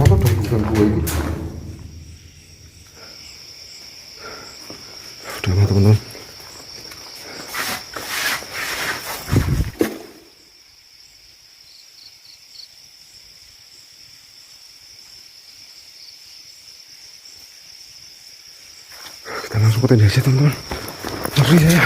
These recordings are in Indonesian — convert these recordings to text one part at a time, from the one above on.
apa ganggu ini. Udah mah teman-teman. Kita langsung ke tenda aja teman-teman. Ngeri saya.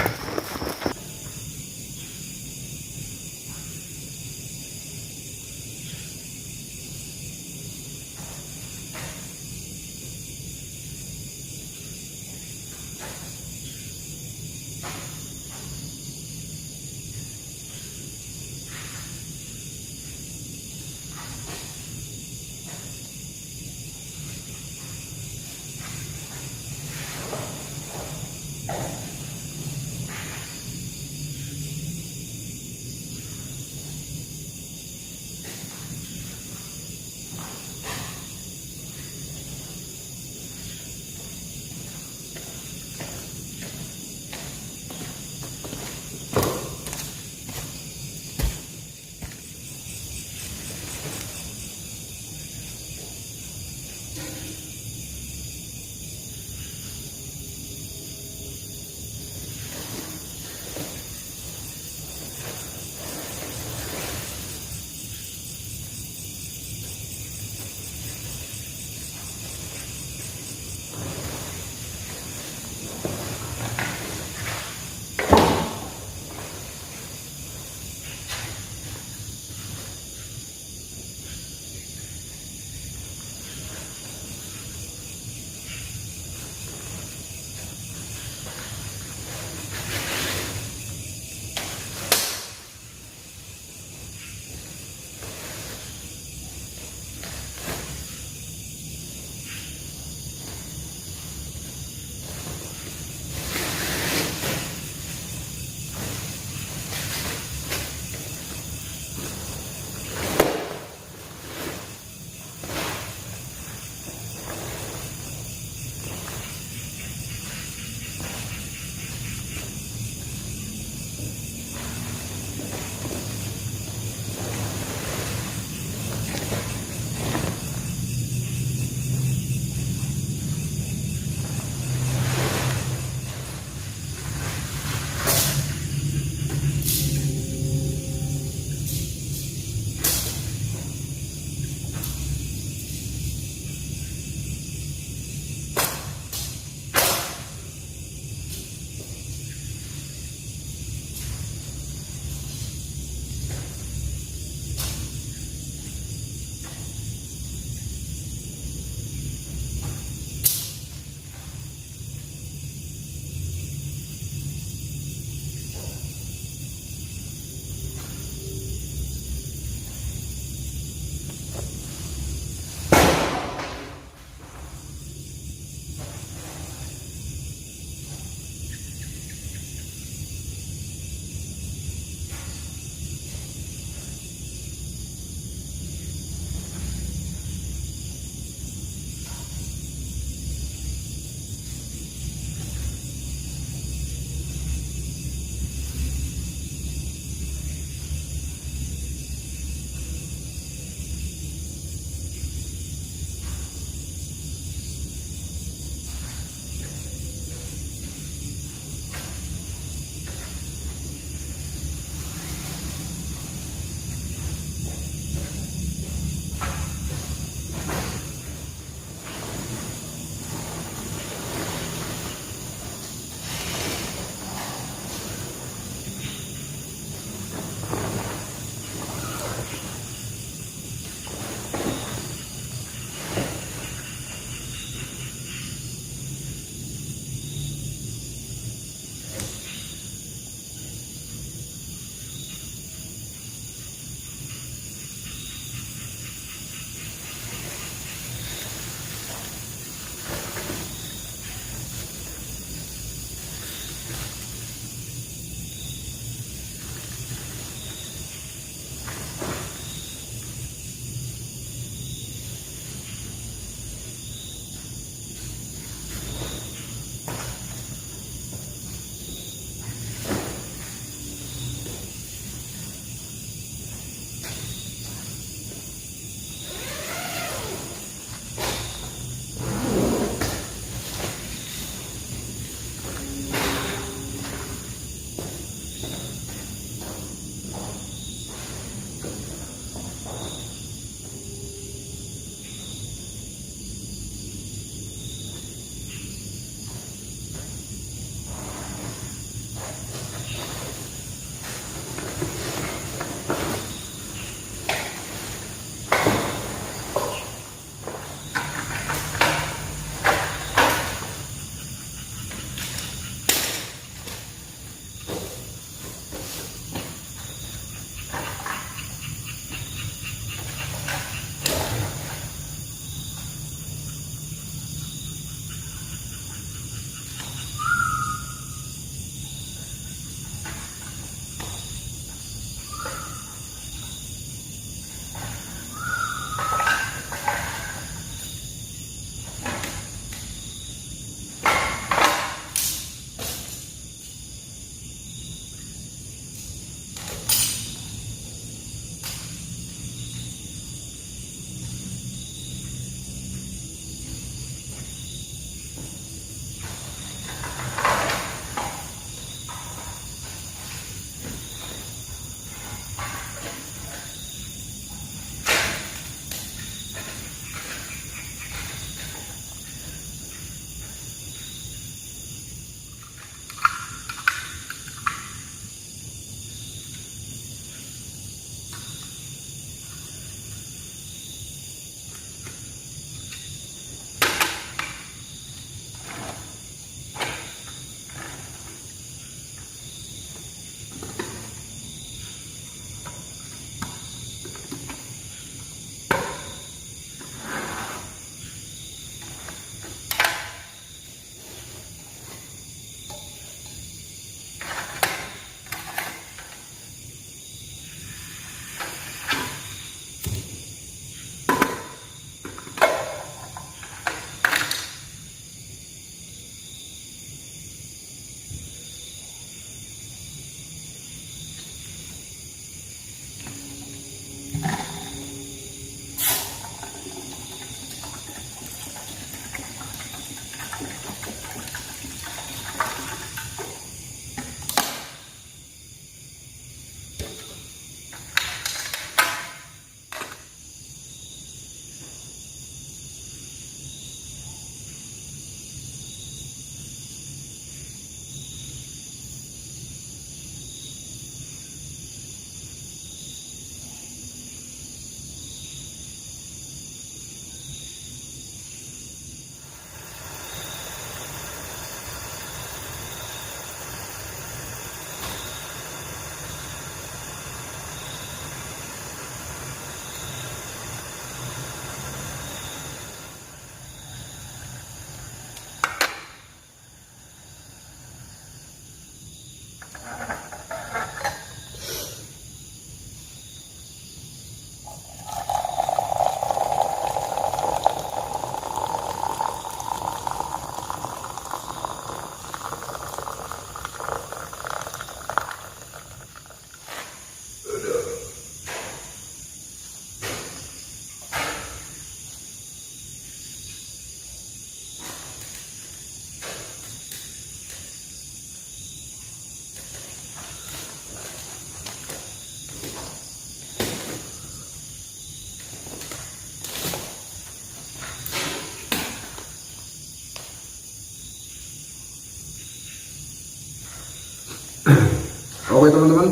teman-teman,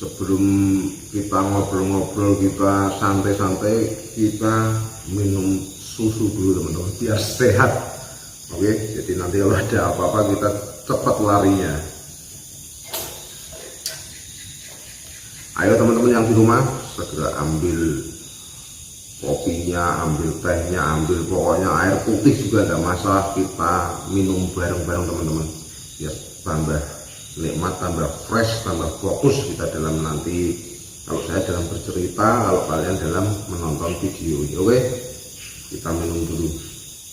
sebelum kita ngobrol-ngobrol, kita santai-santai, kita minum susu dulu teman-teman, biar sehat. Oke, jadi nanti kalau ada apa-apa kita cepat larinya. Ayo teman-teman yang di rumah, segera ambil kopinya, ambil tehnya, ambil pokoknya air putih juga tidak masalah, kita minum bareng-bareng teman-teman, biar tambah nikmat, tambah fresh, tambah fokus kita dalam nanti, kalau saya dalam bercerita, kalau kalian dalam menonton video ini. Oke, kita minum dulu.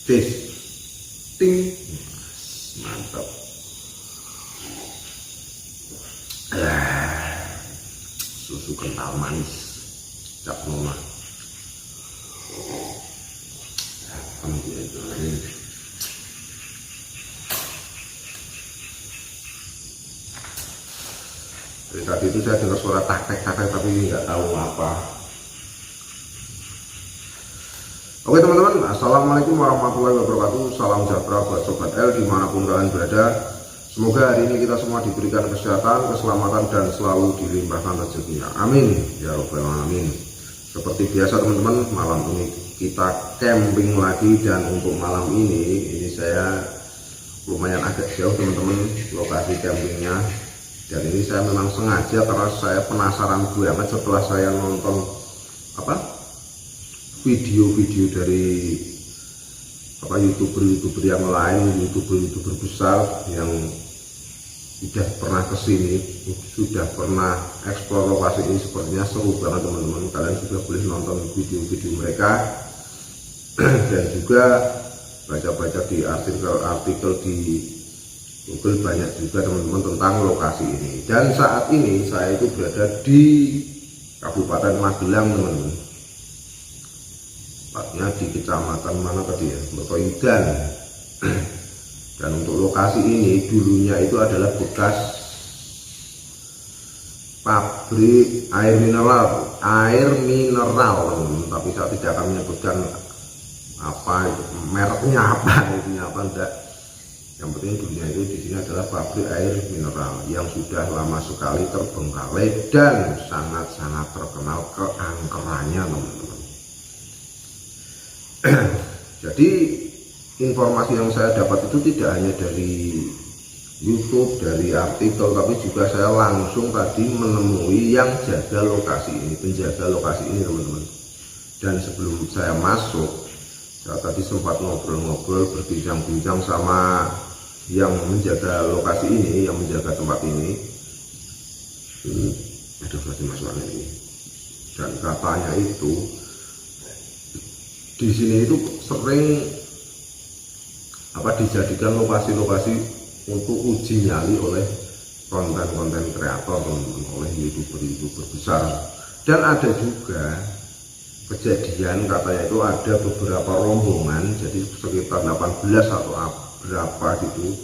Cheers. Ting. Mantap. Susu kental manis Cap Nona. Dari tadi itu saya dengar suara tak-tak tapi nggak tahu apa. Oke teman-teman, assalamualaikum warahmatullahi wabarakatuh. Salam sejahtera buat sobat L dimanapun kalian berada. Semoga hari ini kita semua diberikan kesehatan, keselamatan, dan selalu dilimpahkan rezekinya. Amin ya robbal alamin. Seperti biasa teman-teman, malam ini kita camping lagi, dan untuk malam ini saya lumayan agak jauh teman-teman lokasi campingnya. Dan ini saya memang sengaja karena saya penasaran banget setelah saya nonton video-video dari youtuber yang lain, youtuber besar yang sudah pernah kesini, sudah pernah eksplor lokasi ini. Sepertinya seru banget teman-teman. Kalian juga boleh nonton video-video mereka dan juga baca-baca di artikel di Google, banyak juga teman-teman tentang lokasi ini. Dan saat ini saya itu berada di Kabupaten Magelang teman-teman, tepatnya di kecamatan mana tadi ya, Mertoidan. Dan untuk lokasi ini dulunya itu adalah bekas pabrik air mineral teman-teman. Tapi saya tidak akan menyebutkan apa itu, mereknya apa enggak. Yang penting dulunya itu di sini adalah pabrik air mineral yang sudah lama sekali terbengkalai dan sangat-sangat terkenal keangkerannya teman-teman. Jadi informasi yang saya dapat itu tidak hanya dari YouTube, dari artikel, tapi juga saya langsung tadi menemui yang jaga lokasi ini, penjaga lokasi ini teman-teman. Dan sebelum saya masuk, saya tadi sempat ngobrol-ngobrol, berbincang-bincang sama yang menjaga lokasi ini, yang menjaga tempat ini. Ada berarti masalahnya ini. Dan katanya itu di sini itu sering dijadikan lokasi-lokasi untuk uji nyali oleh konten-konten kreator teman-teman, oleh youtuber besar. Dan ada juga kejadian katanya itu ada beberapa rombongan, jadi sekitar 18 atau berapa gitu,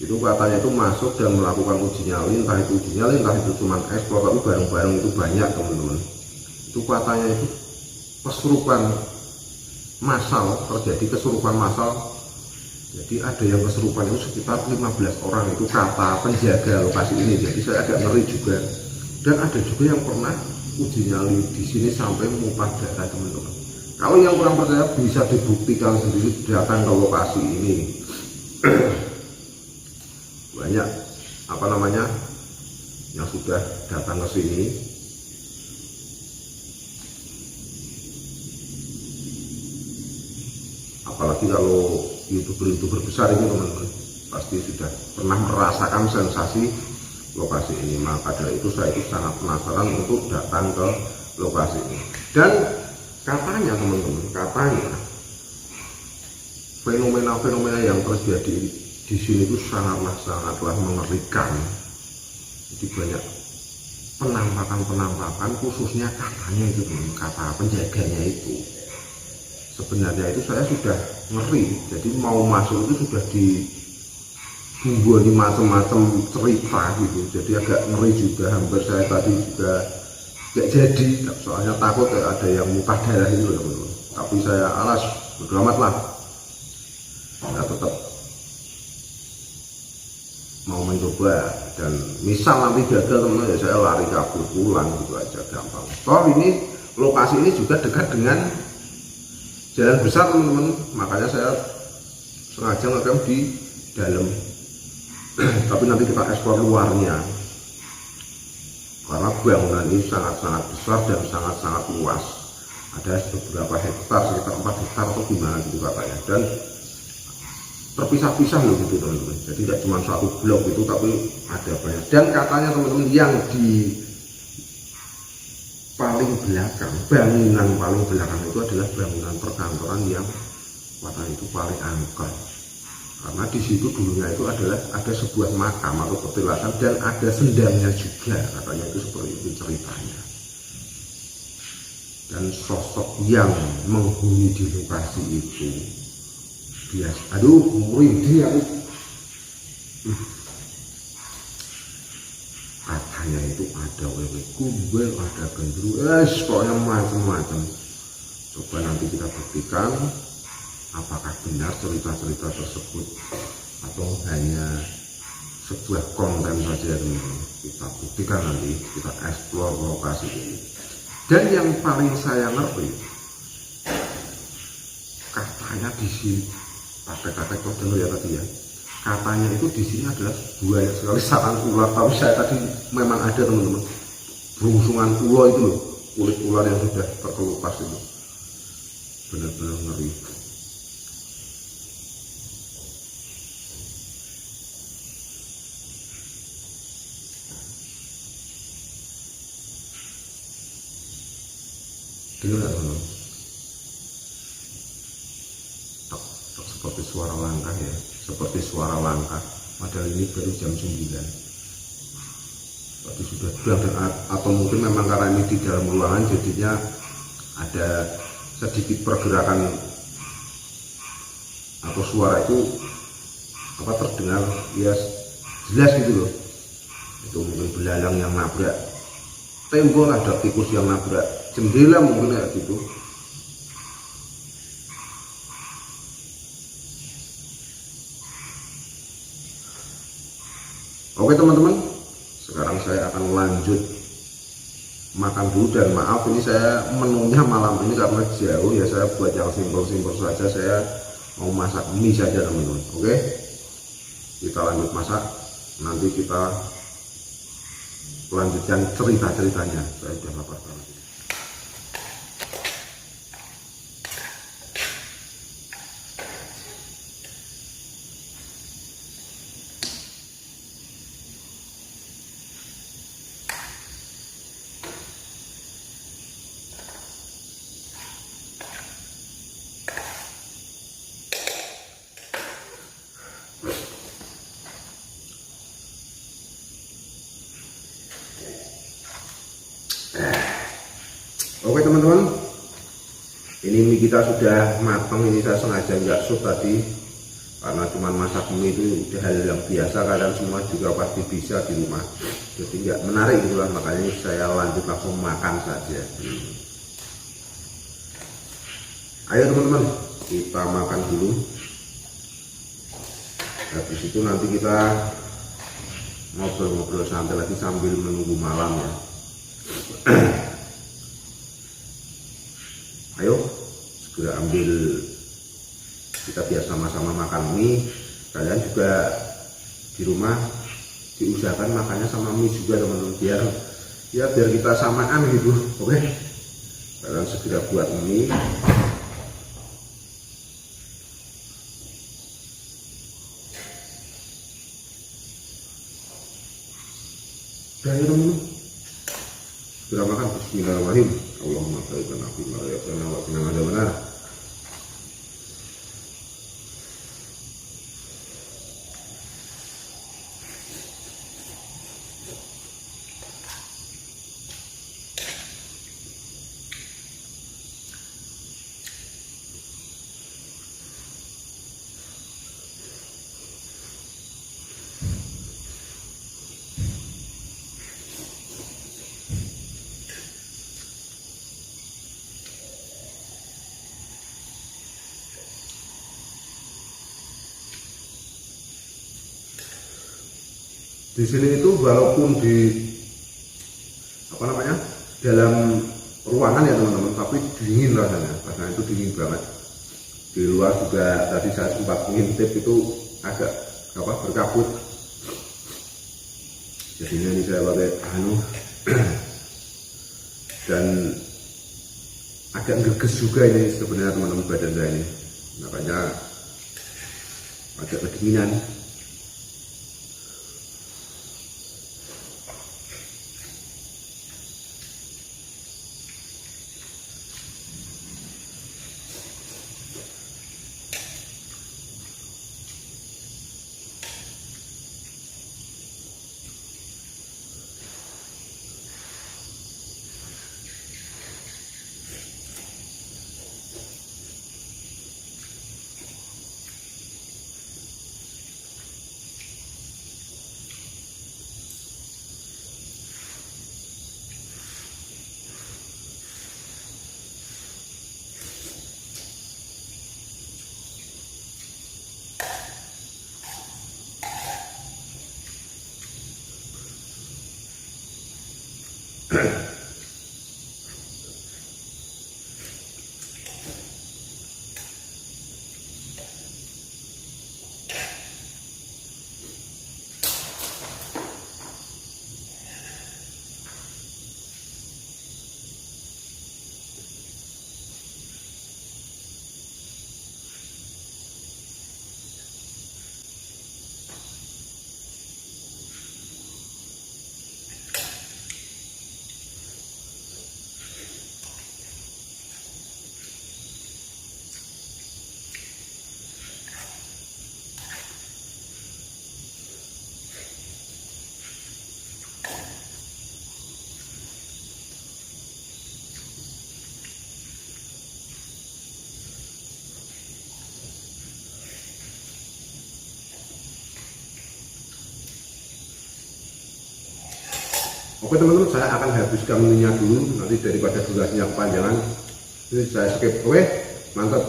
itu katanya itu masuk dan melakukan uji nyali, entah itu uji nyali, entah itu cuma ekspor, tapi bareng-bareng itu banyak teman-teman. Itu katanya itu kesurupan massal, terjadi kesurupan massal. Jadi ada yang kesurupan itu sekitar 15 orang, itu kata penjaga lokasi ini. Jadi saya agak ngeri juga. Dan ada juga yang pernah uji nyali di sini sampai muntah darah teman-teman. Kalau yang kurang percaya bisa dibuktikan sendiri, datang ke lokasi ini. Banyak yang sudah datang ke sini. Apalagi kalau youtuber besar ini teman-teman, pasti sudah pernah merasakan sensasi lokasi ini. Maka dari itu saya itu sangat penasaran untuk datang ke lokasi ini. Dan katanya teman-teman, fenomena yang terjadi di sini itu sangatlah mengerikan. Jadi banyak penampakan, khususnya katanya itu teman, kata penjaganya itu. Sebenarnya itu saya sudah ngeri, jadi mau masuk itu sudah dibumbuni macam-macam cerita gitu, jadi agak ngeri juga. Hampir saya tadi juga gak jadi, soalnya takut ada yang muntah darah itu teman-teman. Tapi saya alas, bodo amat lah, saya tetap mau mencoba, dan misal nanti gagal teman-teman ya saya lari kabur pulang gitu aja, gampang. Toh ini lokasi ini juga dekat dengan jalan besar teman-teman, makanya saya sengaja ngerekam di dalam. Tapi nanti kita eksplor luarnya, karena bangunan ini sangat-sangat besar dan sangat-sangat luas, ada beberapa hektar, sekitar 4 hektar atau gimana gitu katanya, dan terpisah-pisah loh gitu teman-teman. Jadi tidak cuma satu blok itu, tapi ada banyak. Dan katanya teman-teman yang di paling belakang, bangunan paling belakang itu adalah bangunan perkantoran yang katanya itu paling angker. Karena di situ dulunya itu adalah ada sebuah makam atau petilasan dan ada sendangnya juga, katanya itu seperti itu ceritanya. Dan sosok yang menghuni di lokasi itu biasa, aduh merinding aku. Katanya itu ada wewe kumbel, ada gendruwo, pokoknya macam-macam. Coba nanti kita buktikan apakah benar cerita-cerita tersebut atau hanya sebuah konten saja teman-teman. Kita buktikan nanti, kita eksplor lokasi ini. Dan yang paling saya ngerti, katanya di sini, kakek-kakek kok dengar ya tadi ya, katanya itu di sini adalah banyak sekali sarang ular. Tapi saya tadi memang ada teman-teman, berungsungan ular itu loh, kulit ular yang sudah terkelupas itu, benar-benar ngeri. Dengar nggak teman-teman? Seperti suara langkah ya, seperti suara langkah. Padahal ini baru jam 9. Tapi sudah dan atau mungkin memang karena ini di dalam ruangan jadinya ada sedikit pergerakan atau suara itu terdengar ya jelas gitu loh. Itu mungkin belalang yang nabrak tembok, ada tikus yang nabrak jendela mungkin kayak gitu. Oke teman-teman, sekarang saya akan lanjut makan dulu. Dan maaf ini saya menunya malam ini karena jauh ya, saya buat yang simpel-simpel saja. Saya mau masak mie saja teman-teman. Oke, kita lanjut masak, nanti kita lanjutkan cerita-ceritanya. Saya sudah lapar banget. Oke teman-teman, ini mie kita sudah matang. Ini saya sengaja nggak sup tadi karena cuma masak mie itu udah hal yang biasa, kalian semua juga pasti bisa di rumah, jadi nggak menarik gitulah. Makanya saya lanjut langsung makan saja. Ayo teman-teman, kita makan dulu. Habis itu nanti kita ngobrol-ngobrol santai lagi sambil menunggu malam ya. Ayo segera ambil, kita biar sama-sama makan mie. Kalian juga di rumah diusahakan makannya sama mie juga teman-teman, biar kita samaan gitu. Oke, kalian segera buat mie. Dan ya teman-teman, segera makan. Bismillahirrahmanirrahim. Allahumma sholli ala sayyidina wa sallim ala benar. Di sini itu walaupun di apa namanya dalam ruangan ya teman-teman, tapi dingin rasanya itu dingin banget. Di luar juga tadi saya sempat ngintip itu agak berkabut. Jadinya ini saya pakai dan agak geges juga ini sebenarnya teman-teman badan saya ini, makanya agak kedinginan. Oke teman-teman, saya akan habiskan minyak dulu, nanti daripada durasinya kepanjangan ini saya skip. Oke, mantap.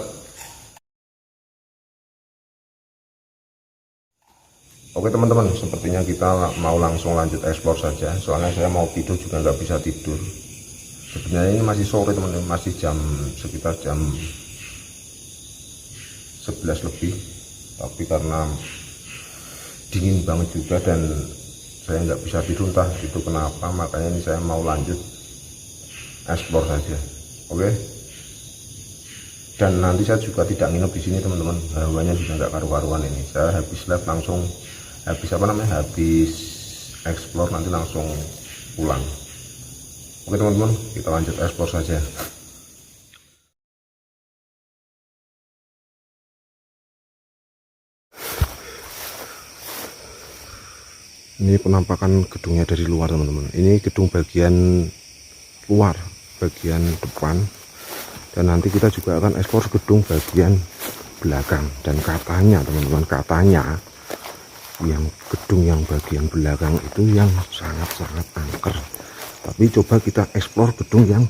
Oke teman-teman, sepertinya kita mau langsung lanjut eksplor saja, soalnya saya mau tidur juga nggak bisa tidur. Sebenarnya ini masih sore teman-teman, masih sekitar jam 11 lebih, tapi karena dingin banget juga dan saya nggak bisa tidur entah itu kenapa, makanya ini saya mau lanjut eksplor saja. Oke, dan nanti saya juga tidak nginep di sini teman-teman, hawanya juga nggak karu-karuan. Ini saya habis live langsung habis eksplor, nanti langsung pulang. Oke teman-teman, kita lanjut eksplor saja. Ini penampakan gedungnya dari luar teman-teman. Ini gedung bagian luar, bagian depan, dan nanti kita juga akan ekspor gedung bagian belakang. Dan katanya teman-teman, katanya yang gedung yang bagian belakang itu yang sangat-sangat angker. Tapi coba kita eksplor gedung yang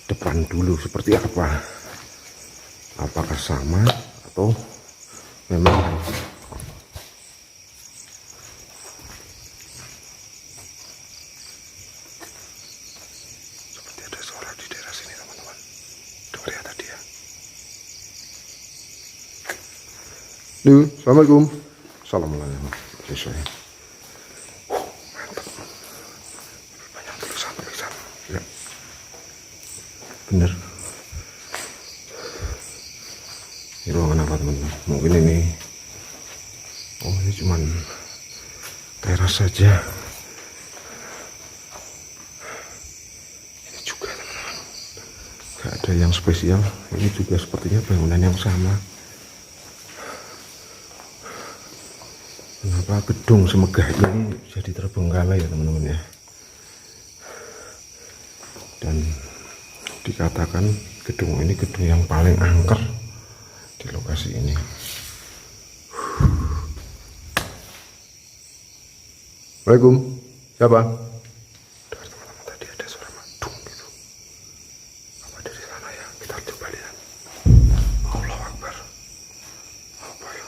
depan dulu seperti apa, apakah sama atau memang Halo, assalamualaikum. Assalamualaikum. Sesuai. Mantap. Banyak tulisan. Ya. Bener. Ini ruangan apa teman-teman? Mungkin ini. Oh, ini cuman teras saja. Ini juga teman-teman. Gak ada yang spesial. Ini juga sepertinya bangunan yang sama. Kenapa gedung semegah ini jadi terbengkalai ya teman-teman ya. Dan dikatakan gedung ini gedung yang paling angker di lokasi ini. Assalamualaikum. Siapa? Dengar teman-teman, tadi ada suara madung gitu. Apa dari sana ya? Kita coba lihat. Allahu Akbar. Apa ya?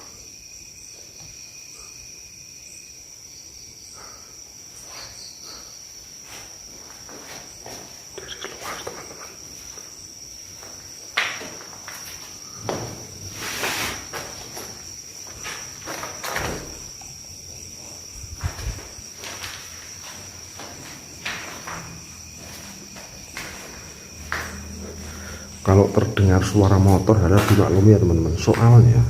kalau terdengar suara motor harap dimaklumi ya teman-teman, soalnya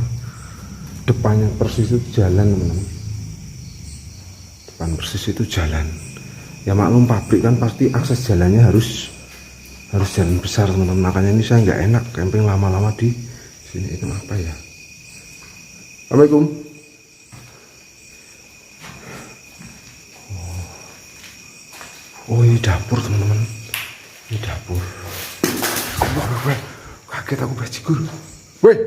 depannya persis itu jalan teman-teman, depan persis itu jalan ya, maklum pabrik kan pasti akses jalannya harus jalan besar teman-teman, makanya ini saya nggak enak camping lama-lama di sini. Itu apa ya? Assalamualaikum. Oh ini dapur teman-teman, ini dapur. Wah, kaget aku bajigur. Woi,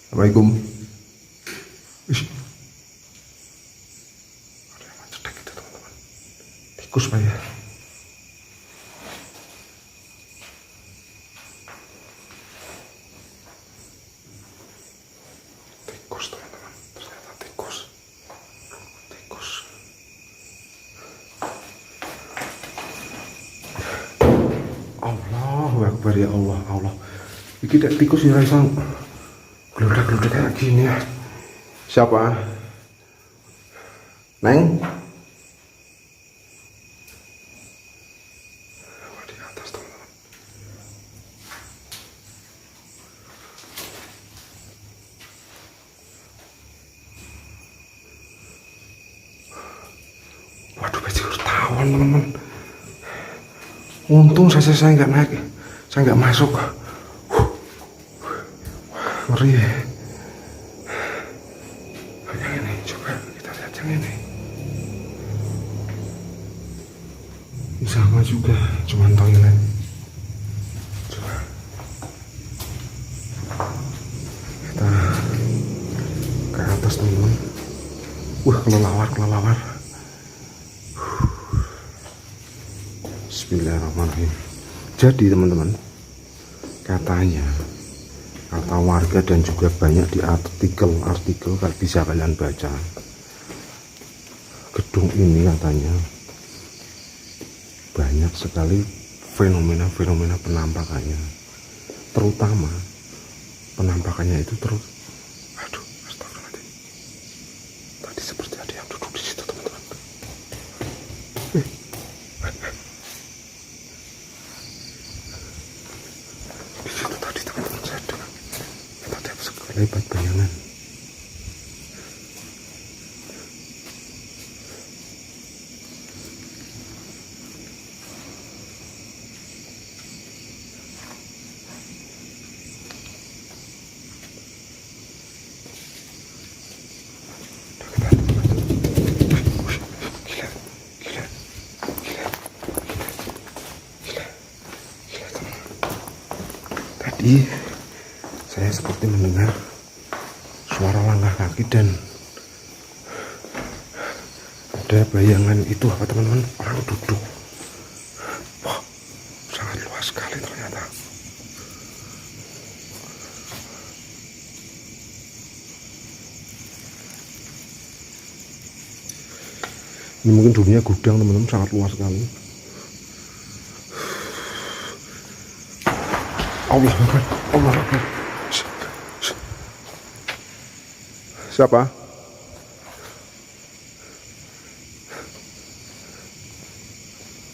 assalamualaikum. Ih, ada yang cedek itu teman-teman, tikus pak ya. Tikus teman-teman, ternyata tikus. Allahu Akbar ya Allah, Allah. Iki tak tikus ya iso gludak-gludak kayak gini ya. Siapa? Neng? Oh, di atas teman-teman. Waduh, bajigur tawon teman-teman. Untung saya nggak naik, saya nggak masuk. Ngeri. Yang ini coba kita lihat yang ini. Ini sama juga, cuman toilet. Coba kita ke atas teman-teman. Wah, kelelawar. Bismillahirrahmanirrahim. Jadi teman-teman, katanya kata warga dan juga banyak di artikel kalau bisa kalian baca, gedung ini katanya banyak sekali fenomena penampakannya, terutama penampakannya itu terus. Aduh, astagfirullahaladzim, tadi seperti ada yang duduk di situ teman-teman. Di situ tadi teman-teman saya dengar, tadi aku sekelebat bayangan. Tadi saya seperti mendengar suara langkah kaki dan ada bayangan itu apa teman-teman, orang duduk. Wah, sangat luas sekali ternyata. Ini mungkin dulunya gudang teman-teman, sangat luas sekali. Allah Akbar, Allah Akbar. Siapa?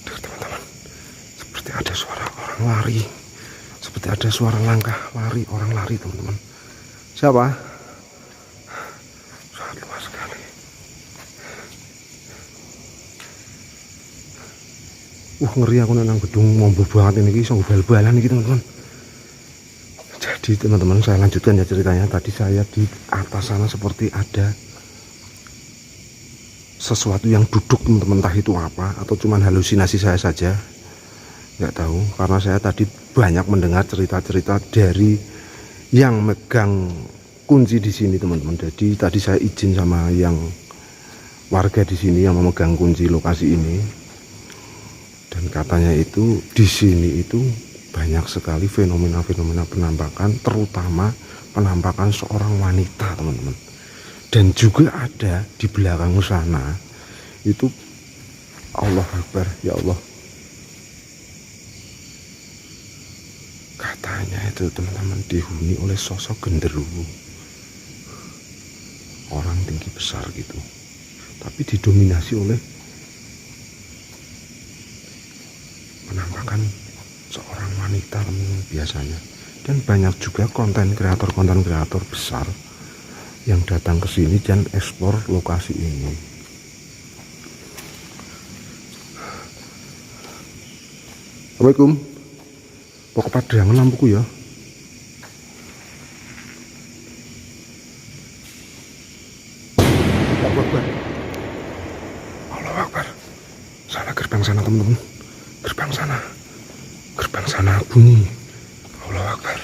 Teman-teman, seperti ada suara orang lari, seperti ada suara langkah lari, orang lari teman-teman. Siapa? Sangat luas sekali. Ngeri aku nang gedung mombo banget ini, iso bal-balan iki teman-teman. Jadi teman-teman, saya lanjutkan ya ceritanya. Tadi saya di atas sana seperti ada sesuatu yang duduk teman-teman, entah itu apa atau cuman halusinasi saya saja, nggak tahu, karena saya tadi banyak mendengar cerita-cerita dari yang megang kunci di sini teman-teman. Jadi tadi saya izin sama yang warga di sini yang memegang kunci lokasi ini, dan katanya itu di sini itu banyak sekali fenomena-fenomena penampakan, terutama penampakan seorang wanita teman-teman. Dan juga ada di belakang sana itu, Allah Akbar ya Allah, katanya itu teman-teman dihuni oleh sosok genderuwo, orang tinggi besar gitu, tapi didominasi oleh penampakan seorang wanita teman-teman biasanya. Dan banyak juga konten kreator besar yang datang ke sini dan eksplor lokasi ini. Assalamualaikum. Pokok padangan lampuku ya. Allahu Akbar. Sana gerbang sana teman-teman. Gerbang sana bunyi. Allahu Akbar.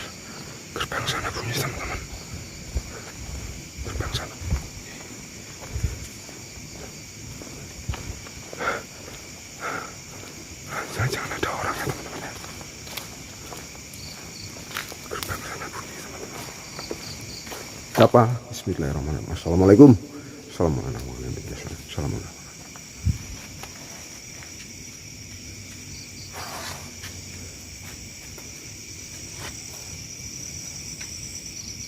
Gerbang sana bunyi teman-teman. Gerbang sana. Jangan ada orang ya teman-teman ya. Gerbang sana bunyi teman-teman. Apa? Bismillahirrahmanirrahim. Assalamualaikum. Assalamualaikum. Assalamualaikum.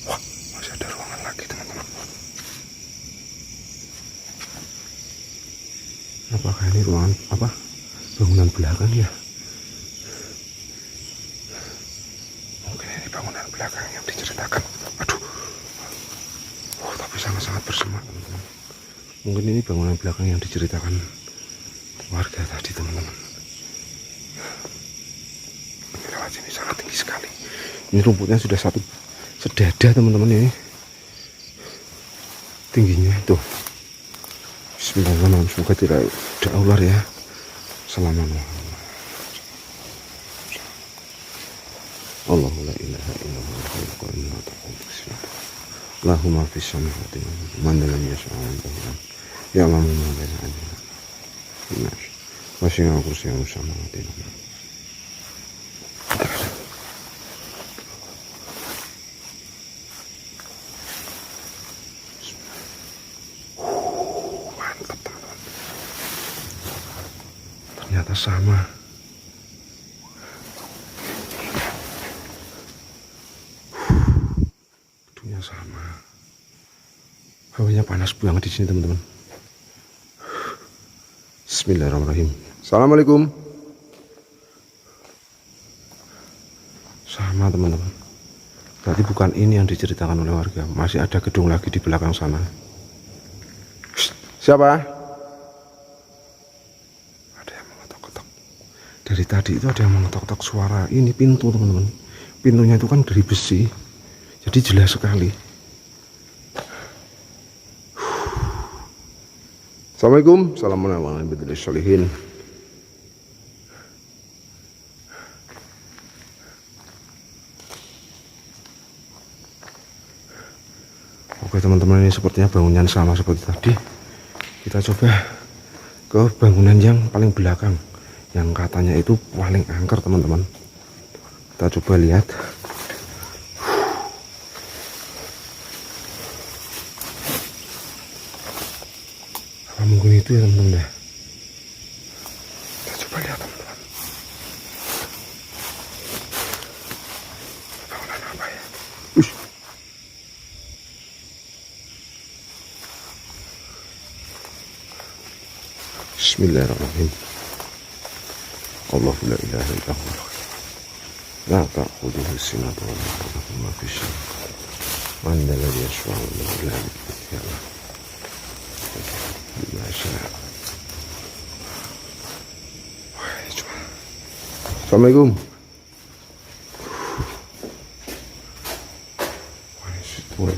Wah, masih ada ruangan lagi teman-teman. Apakah ini ruangan apa? Bangunan belakang ya? Mungkin ini bangunan belakang yang diceritakan. Aduh. Oh, tapi sangat-sangat bersemak teman-teman. Mungkin ini bangunan belakang yang diceritakan warga tadi teman-teman. Ini lewat sini sangat tinggi sekali. Ini rumputnya sudah satu sedada teman-teman ini. Tingginya itu. Bismillahirrahmanirrahim. Semoga tidak ada ular ya. Assalamualaikum. Allahu la ilaha illallah khaliqul mulk. Allahumma fis samawati man lam yasha'u ya Allah masih kursi yang samawati. Mantap teman-teman. Ternyata sama. Gedungnya sama. Hawanya panas banget di sini teman-teman. Bismillahirrahmanirrahim. Assalamualaikum. Sama teman-teman. Berarti bukan ini yang diceritakan oleh warga. Masih ada gedung lagi di belakang sana. Siapa? Ada yang mengetok-ketok. Dari tadi itu ada yang mengetok-ketok suara. Ini pintu teman-teman. Pintunya itu kan dari besi. Jadi jelas sekali. Assalamualaikum. Assalamualaikum warahmatullahi wabarakatuh. Oke teman-teman, ini sepertinya bangunan sama seperti tadi. Kita coba ke bangunan yang paling belakang, yang katanya itu paling angker teman-teman. Kita coba lihat. Apa mungkin itu ya teman-teman ya? Kita coba lihat teman-teman. Bangunan apa ya? Bismillahirrahmanirrahim. Allahu la ilaha illallah. La ta'khudhuhu sinatun wa la nawm ma fi syai'. Man alladhi yashfa'u illa bi'idhnihi. Assalamualaikum.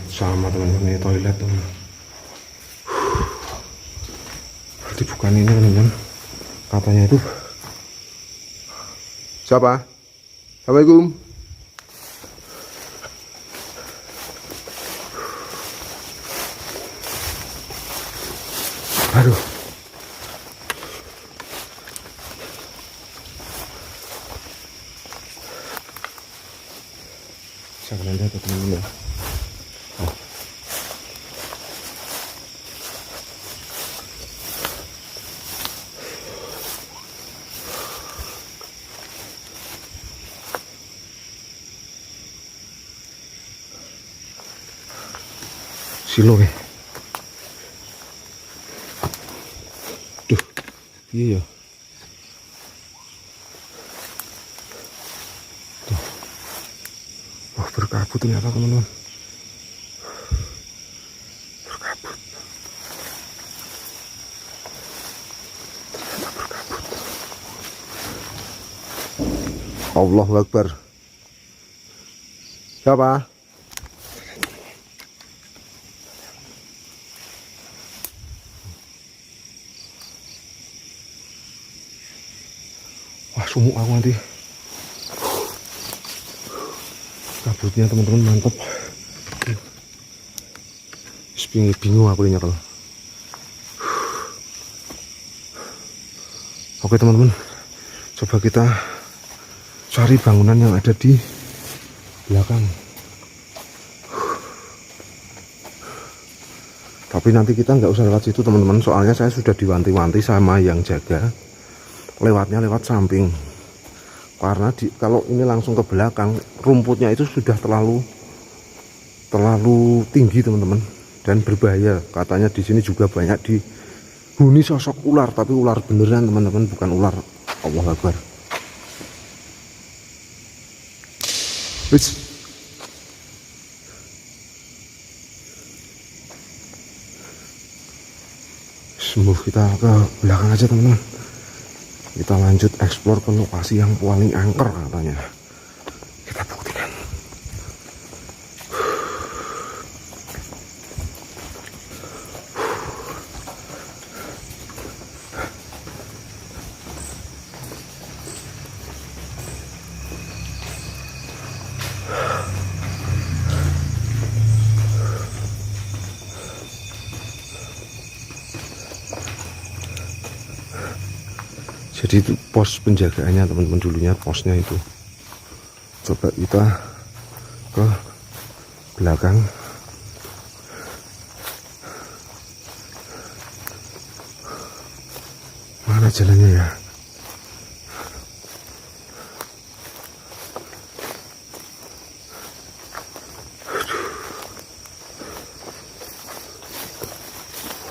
Sama teman-teman, ini toilet teman. Berarti bukan ini teman-teman. Katanya itu. Siapa? Assalamualaikum. Aduh. Saya kalian lihat teman-teman ya. Oh. Silo ya. Duh, iya ya. berkabut ternyata teman-teman, berkabut, ternyata berkabut. Allahu Akbar. Siapa? Wah, sumuk aku nanti. Kabutnya teman-teman mantap. Bingung aku ini kalau. Oke teman-teman, coba kita cari bangunan yang ada di belakang. Tapi nanti kita nggak usah lewat situ teman-teman, soalnya saya sudah diwanti-wanti sama yang jaga, lewatnya lewat samping. Karena kalau ini langsung ke belakang, rumputnya itu sudah terlalu tinggi teman-teman, dan berbahaya. Katanya di sini juga banyak dihuni sosok ular, tapi ular beneran teman-teman, bukan ular. Allahu Akbar. Sembuh, kita ke belakang aja teman-teman. Kita lanjut eksplor ke lokasi yang paling angker katanya. Kita buktikan. Jadi itu pos penjagaannya teman-teman, dulunya posnya itu. Coba kita ke belakang. Mana jalannya ya?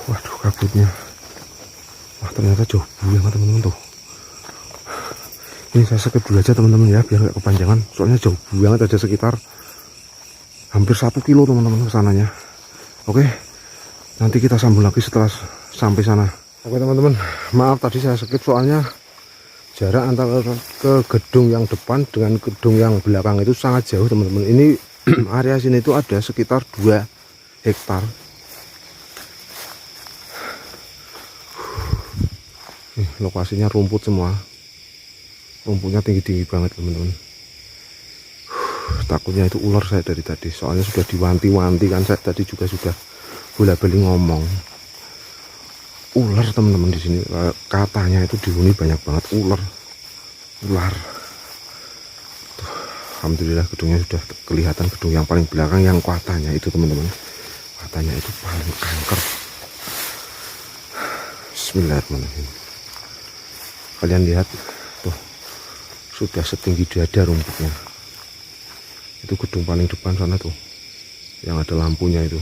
Waduh, kabutnya. Wah, ternyata jauh banget teman-teman tuh. Ini saya skip dulu aja teman-teman ya, biar nggak kepanjangan. Soalnya jauh banget, ada sekitar hampir 1 kilo teman-teman kesananya. Oke, nanti kita sambung lagi setelah sampai sana. Oke teman-teman, maaf tadi saya skip soalnya jarak antara ke gedung yang depan dengan gedung yang belakang itu sangat jauh teman-teman. Ini area sini itu ada sekitar 2 hektar. Nih, lokasinya rumput semua. Rumputnya tinggi-tinggi banget teman-teman. Takutnya itu ular saya dari tadi, soalnya sudah diwanti-wanti kan, saya tadi juga sudah bola-bali ngomong. Ular teman-teman di sini, katanya itu dihuni banyak banget ular. Tuh, alhamdulillah gedungnya sudah kelihatan, gedung yang paling belakang yang katanya itu teman-teman, katanya itu paling angker. Bismillahirrahmanirrahim. Kalian lihat tuh, sudah setinggi dada rumputnya. Itu gedung paling depan sana tuh, yang ada lampunya itu.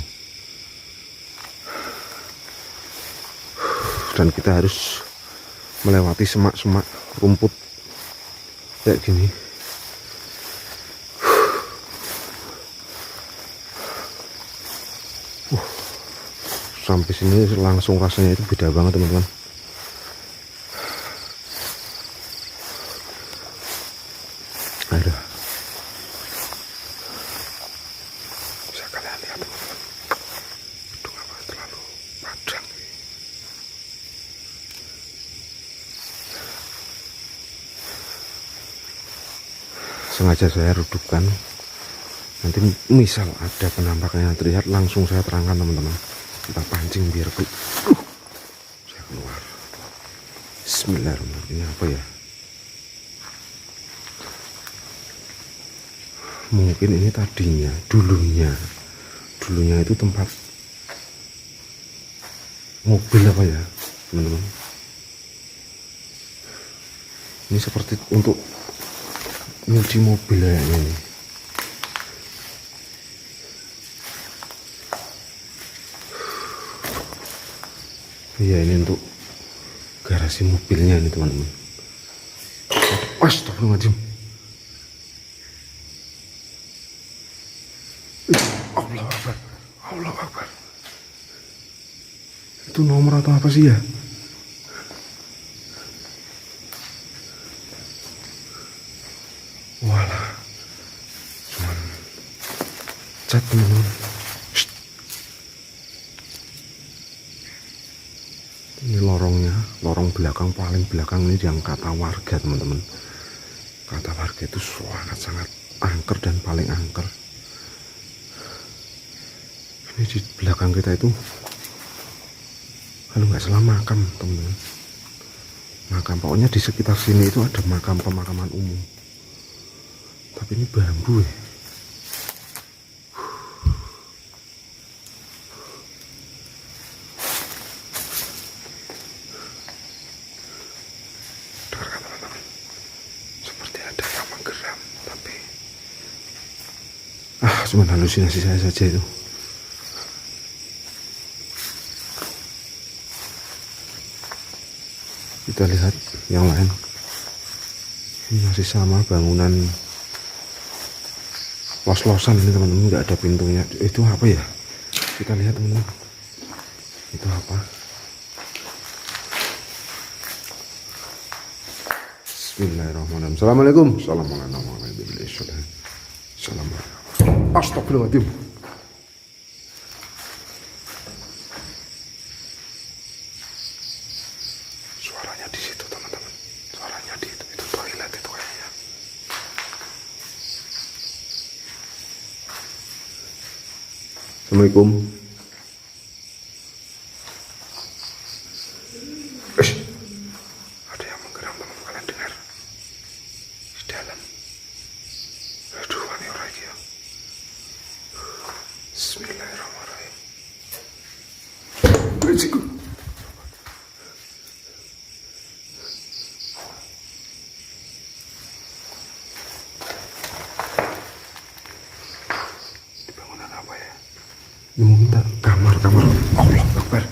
Dan kita harus melewati semak-semak rumput kayak gini. Sampai sini langsung rasanya itu beda banget teman-teman. Aduh, bisa kalian lihat teman-teman, gedung apa terlalu padang. Sengaja saya redupkan, nanti misal ada penampakan yang terlihat langsung saya terangkan teman-teman. Kita pancing biar saya keluar. Bismillahirrahmanirrahim. Ini apa ya? Mungkin ini tadinya, dulunya itu tempat mobil apa ya teman-teman. Ini seperti untuk nyuci mobil kayaknya ini. Iya, ini untuk garasi mobilnya ini teman-teman. Astagfirullahaladzim. Itu nomor atau apa sih ya? Walah, cuman cat teman-teman. Ini lorongnya, lorong belakang paling belakang ini yang kata warga teman-teman. Kata warga itu sangat angker dan paling angker. Ini di belakang kita itu, kalau nggak salah makam teman-teman. Makam, pokoknya di sekitar sini itu ada makam pemakaman umum. Tapi ini bambu ya. Dengarkan teman-teman, seperti ada yang menggeram, tapi cuma halusinasi saya saja itu. Kita lihat yang lain. Ini masih sama bangunan los-losan ini teman-teman, nggak ada pintunya. Itu apa ya? Kita lihat teman-teman, itu apa? Bismillahirrahmanirrahim. Assalamualaikum. Assalamualaikum. Astagfirullahaladzim. Suaranya di situ teman-teman. Suaranya di itu toilet itu kayaknya. Assalamualaikum. Ada yang menggeram teman-teman, kalian dengar? Di dalam. Aduh, ini orang lagi ya. Bismillahirrahmanirrahim. Berisik. Ini mungkin kamar Allah Akbar.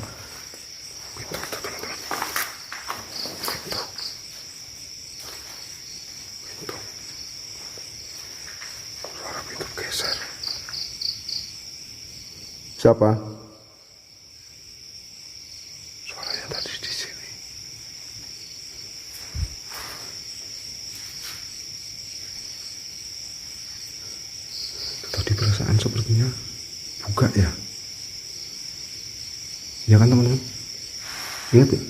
Pintu itu teman-teman, pintu suara pintu geser. Siapa? Suaranya tadi di sini. Tadi perasaan sepertinya buka ya. Ya kan teman-teman? Ingat ya?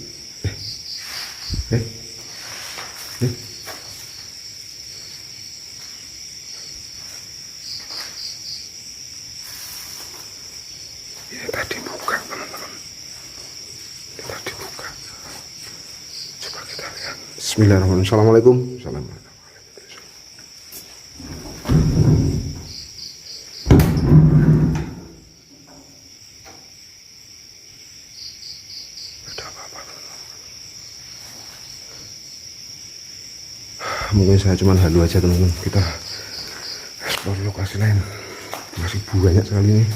Ya tadi buka teman-teman. Ya tadi buka. Coba kita lihat. Bismillahirrahmanirrahim. Assalamualaikum. Assalamualaikum. Mungkin saya cuma halu aja teman-teman, kita eksplor lokasi lain, masih banyak sekali nih.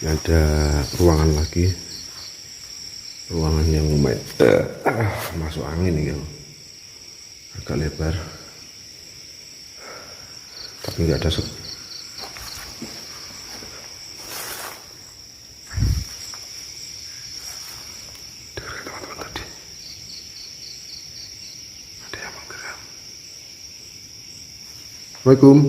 Ada ruangan lagi, ruangan yang masuk angin nih, agak lebar tapi nggak ada Assalamualaikum.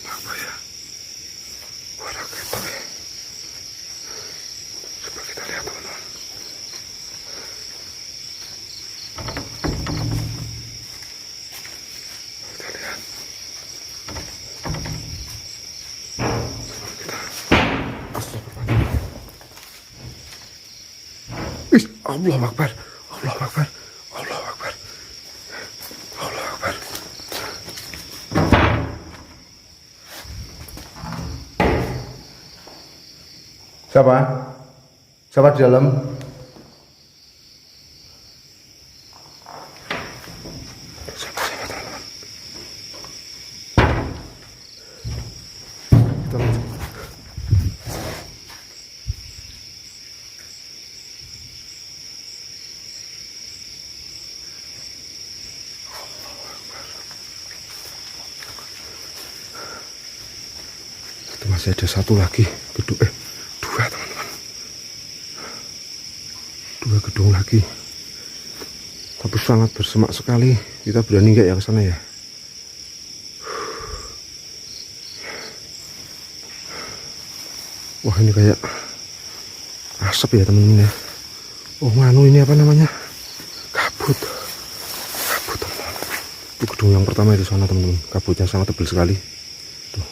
Apa ya? Suara ketok ya. Coba kita lihat teman-teman. Allah Akbar, Allah Akbar, Allah Akbar, Allah Akbar. Siapa? Siapa di dalam? Masih ada satu lagi gedung, dua teman-teman, dua gedung lagi, tapi sangat bersemak sekali. Kita berani nggak ya ke sana ya? Wah, ini kayak asap ya teman-teman ya. Oh nganu, ini apa namanya, kabut teman-teman. Itu gedung yang pertama di sana teman-teman, kabutnya sangat tebal sekali. Tuh.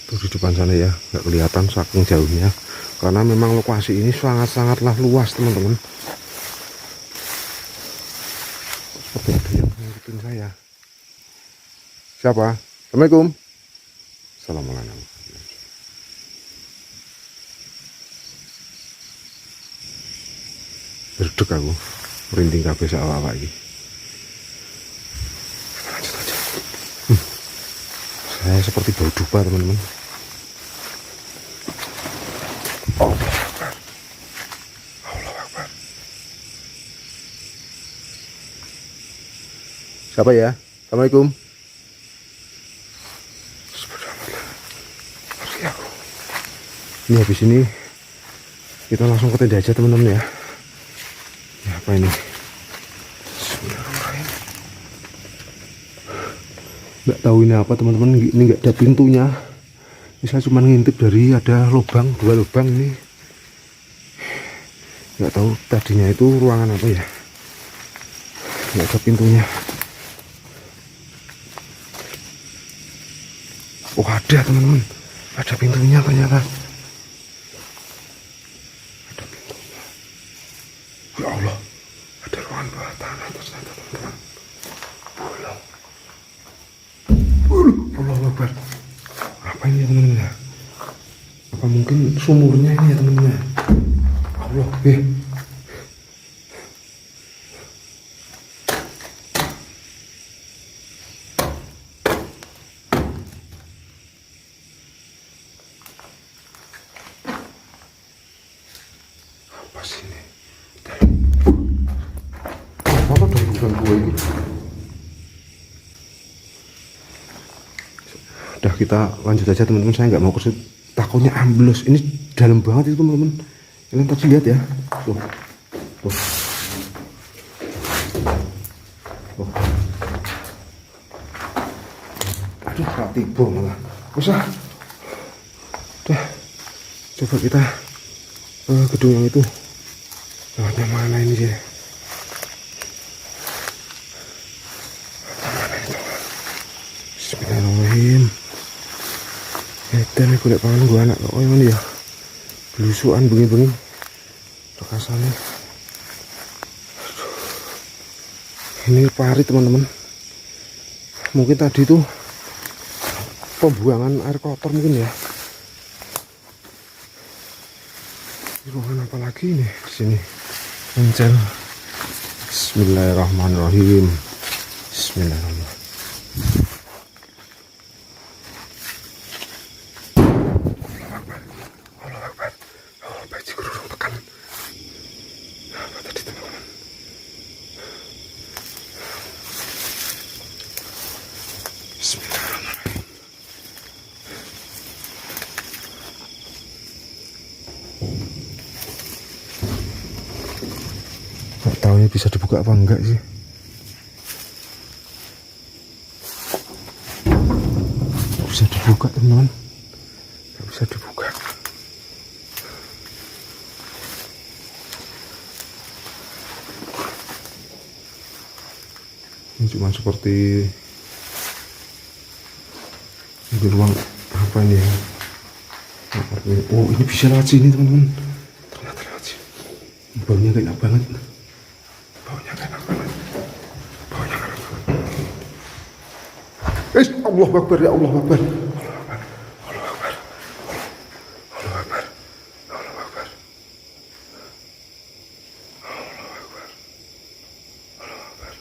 Tuh di depan sana ya, nggak kelihatan saking jauhnya, karena memang lokasi ini sangat-sangatlah luas teman-teman. Seperti ada yang ngikutin saya. Siapa? Assalamualaikum. Assalamualaikum. Berdek aku, merinding kabeh sak awak iki. Lanjut aja. Saya seperti bau dupa teman-teman. Allah Akbar. Allah Akbar. Siapa ya? Assalamualaikum. Ini habis ini kita langsung ke tenda aja teman-teman ya. Ya apa ini? Bismillahirrahmanirrahim. Nggak tahu ini apa teman-teman. Ini nggak ada pintunya. Ini saya cuma ngintip dari ada lubang, 2 lubang ini. Nggak tahu tadinya itu ruangan apa ya. Nggak ada pintunya. Oh ada teman-teman. Ada pintunya ternyata. Ya Allah, ada ruangan bawah tanah ternyata teman-teman. Allah Akbar. Apa ini ya teman-teman ya? Apa mungkin sumurnya ini ya teman-teman ya? Allah, apa sih ini? Apa dong bukan gue ini? Udah kita lanjut aja teman-teman, saya nggak mau kesut, takutnya ambles. Ini dalam banget itu teman-teman. Kalian tadi lihat ya, tuh. Aduh, gak tiba malah. Usah. Udah, coba kita gedung yang itu. Lewatnya mana ini dia? Mana itu? Bismillahirrahmanirrahim. Edan aku lihat pangan gua anak kok yang ini ya. Belusuan bengi-bengi. Rekasannya. Ini parit teman-teman. Mungkin tadi tuh pembuangan air kotor mungkin ya. Ruangan apa lagi nih di sini? Encel. Bismillahirrahmanirrahim. Bismillahirrahmanirrahim. Allah Akbar. Oh, baju kerudung tekan. Apa tadi teman-teman? Bismillahirrahmanirrahim. Nggak tahu ini bisa dibuka apa enggak sih. Nggak bisa dibuka teman-teman. Nggak bisa dibuka. Ini cuma seperti di ruang apa ini ya. Oh ini bisa lewat sini teman-teman. Ternyata lewat sini. Baunya enak banget. Baunya enak banget. Baunya enak banget. Allah Akbar ya Allah Akbar. Allah Akbar. Allah Akbar. Allah Akbar. Allah Akbar. Allah Akbar.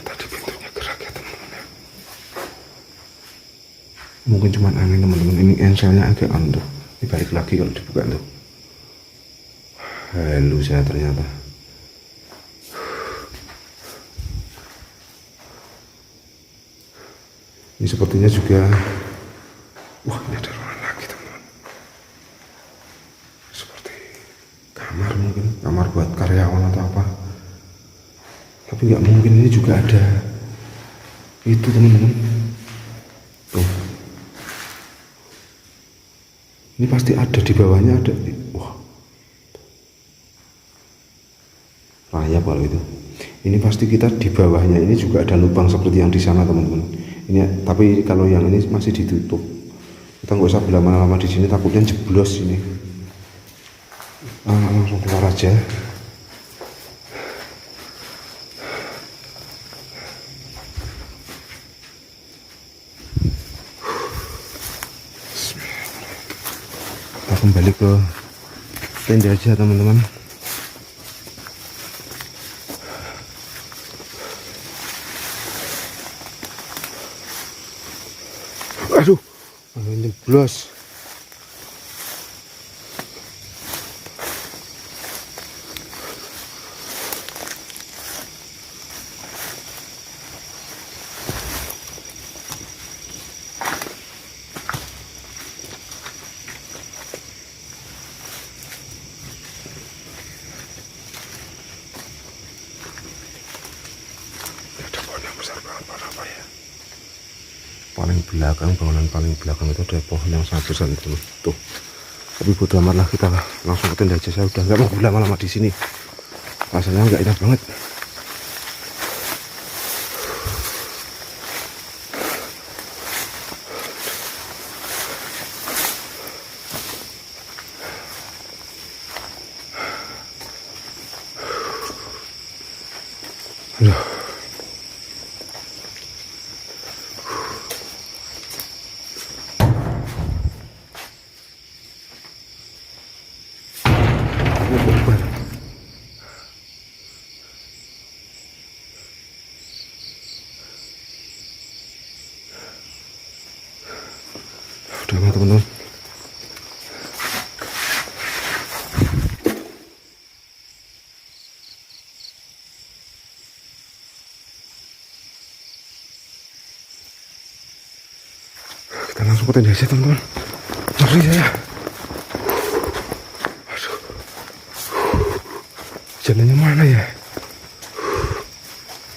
Tadi pintunya gerak ya teman-teman ya. Mungkin cuma angin teman-teman. Ini enselnya agak antuh. Ini balik lagi kalau dibuka tuh. Halo saya ternyata. Ini sepertinya juga, wah ini ada ruangan lagi teman-teman. Seperti kamar mungkin, kamar buat karyawan atau apa. Tapi nggak mungkin, ini juga ada itu teman-teman. Tuh. Ini pasti ada di bawahnya ada. Wah. Rayap kalau itu. Ini pasti kita di bawahnya ini juga ada lubang seperti yang di sana teman-teman. Ini tapi kalau yang ini masih ditutup. Kita nggak usah berlama-lama di sini, takutnya jeblos ini. Langsung keluar aja. Kita kembali ke tenda aja teman-teman. Aduh, jeblos. Ada pohon yang besar banget, apa ya? Paling belakang, bangunan paling belakang itu ada pohon yang sangat besar itu tuh. Tapi bodo amat lah, kita langsung ke tenda aja. Saya udah nggak mau lama-lama di sini, rasanya nggak enak banget. Aduh. Udah mah teman-teman. Kita langsung ke tenda aja teman-teman. Ngeri saya. Aduh. Jalannya mana ya?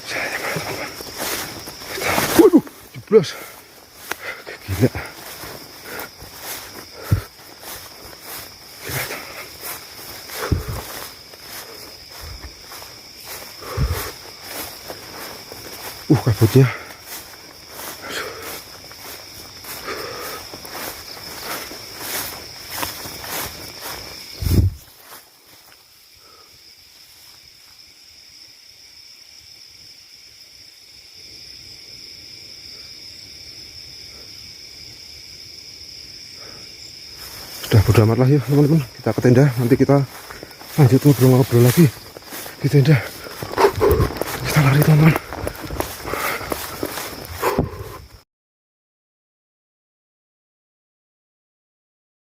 Jalannya mana teman-teman? Waduh, jeblos. Gila. Kabutnya. Sudah bodo amat lah ya teman-teman, kita ke tenda, nanti kita lanjut ngobrol-ngobrol lagi di tenda. Kita lari teman-teman.